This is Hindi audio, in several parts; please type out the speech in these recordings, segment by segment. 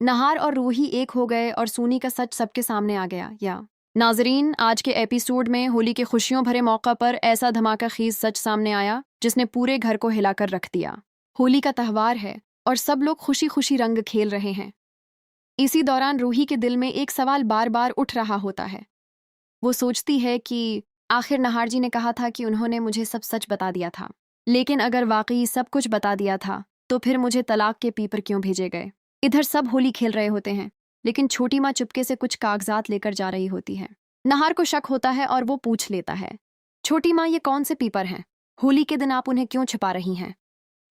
नहार और रूही एक हो गए और सूनी का सच सबके सामने आ गया। या नाजरीन, आज के एपिसोड में होली के खुशियों भरे मौका पर ऐसा धमाका खीज सच सामने आया जिसने पूरे घर को हिलाकर रख दिया। होली का त्यौहार है और सब लोग खुशी खुशी रंग खेल रहे हैं। इसी दौरान रूही के दिल में एक सवाल बार बार उठ रहा होता है। वो सोचती है कि आखिर नहार जी ने कहा था कि उन्होंने मुझे सब सच बता दिया था, लेकिन अगर वाकई सब कुछ बता दिया था तो फिर मुझे तलाक के पेपर क्यों भेजे गए। इधर सब होली खेल रहे होते हैं, लेकिन छोटी माँ चुपके से कुछ कागजात लेकर जा रही होती है। नहार को शक होता है और वो पूछ लेता है, छोटी माँ ये कौन से पेपर हैं? होली के दिन आप उन्हें क्यों छिपा रही हैं?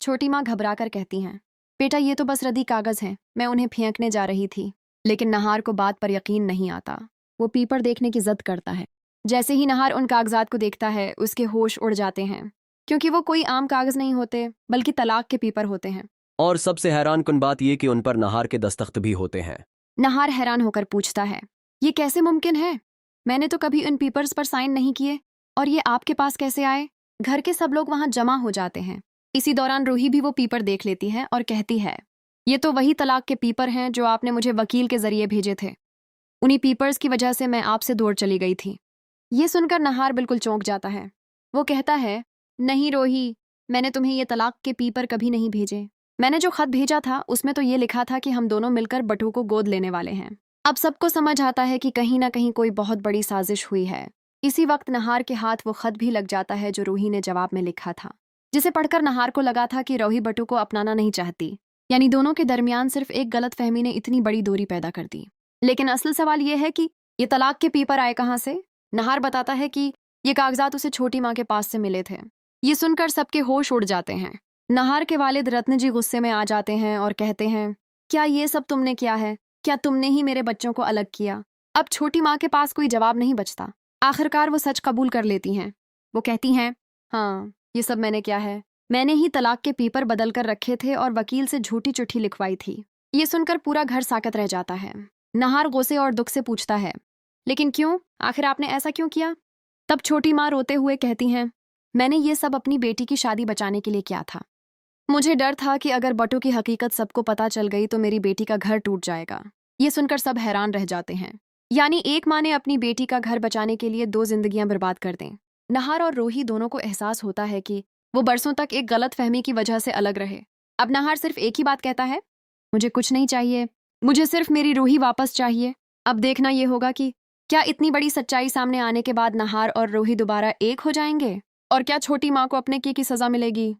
छोटी माँ घबराकर कहती हैं, बेटा ये तो बस रद्दी कागज हैं, मैं उन्हें फेंकने जा रही थी। लेकिन नहार को बात पर यकीन नहीं आता। वो पेपर देखने की जिद करता है। जैसे ही नहार उन कागजात को देखता है उसके होश उड़ जाते हैं, क्योंकि वो कोई आम कागज नहीं होते बल्कि तलाक के पेपर होते हैं। और सबसे हैरानकुन बात यह कि उन पर नहार के दस्तखत भी होते हैं। नहार हैरान होकर पूछता है, ये कैसे मुमकिन है? मैंने तो कभी उन पेपर्स पर साइन नहीं किए, और ये आपके पास कैसे आए? घर के सब लोग वहां जमा हो जाते हैं। इसी दौरान रूही भी वो पेपर देख लेती है और कहती है, ये तो वही तलाक के पेपर हैं जो आपने मुझे वकील के जरिए भेजे थे। उन्हीं पेपर्स की वजह से मैं आपसे दूर चली गई थी। ये सुनकर नहार बिल्कुल चौंक जाता है। वो कहता है, नहीं रोही, मैंने तुम्हें ये तलाक के पेपर कभी नहीं भेजे। मैंने जो खत भेजा था उसमें तो ये लिखा था कि हम दोनों मिलकर बटू को गोद लेने वाले हैं। अब सबको समझ आता है कि कहीं ना कहीं कोई बहुत बड़ी साजिश हुई है। इसी वक्त नहार के हाथ वो खत भी लग जाता है जो रूही ने जवाब में लिखा था, जिसे पढ़कर नहार को लगा था कि रूही बटू को अपनाना नहीं चाहती। यानी दोनों के दरमियान सिर्फ एक गलतफहमी ने इतनी बड़ी दूरी पैदा कर दी। लेकिन असल सवाल ये है कि ये तलाक के पेपर आए कहाँ से? नहार बताता है कि ये कागजात उसे छोटी माँ के पास से मिले थे। ये सुनकर सबके होश उड़ जाते हैं। नहार के वालिद रत्न जी गुस्से में आ जाते हैं और कहते हैं, क्या ये सब तुमने किया है? क्या तुमने ही मेरे बच्चों को अलग किया? अब छोटी माँ के पास कोई जवाब नहीं बचता। आखिरकार वो सच कबूल कर लेती हैं। वो कहती हैं, हाँ, ये सब मैंने किया है। मैंने ही तलाक के पेपर बदल कर रखे थे और वकील से झूठी चिट्ठी लिखवाई थी। ये सुनकर पूरा घर साकत रह जाता है। नहार गुस्से और दुख से पूछता है, लेकिन क्यों? आखिर आपने ऐसा क्यों किया? तब छोटी माँ रोते हुए कहती हैं, मैंने ये सब अपनी बेटी की शादी बचाने के लिए किया था। मुझे डर था कि अगर बटू की हकीकत सबको पता चल गई तो मेरी बेटी का घर टूट जाएगा। ये सुनकर सब हैरान रह जाते हैं। यानी एक माँ ने अपनी बेटी का घर बचाने के लिए 2 जिंदगियां बर्बाद कर दें। नहार और रूही दोनों को एहसास होता है कि वो बरसों तक एक गलत फहमी की वजह से अलग रहे। अब नहार सिर्फ एक ही बात कहता है, मुझे कुछ नहीं चाहिए, मुझे सिर्फ मेरी रूही वापस चाहिए। अब देखना ये होगा कि क्या इतनी बड़ी सच्चाई सामने आने के बाद नहार और रूही दोबारा एक हो जाएंगे, और क्या छोटी माँ को अपने किए की सजा मिलेगी।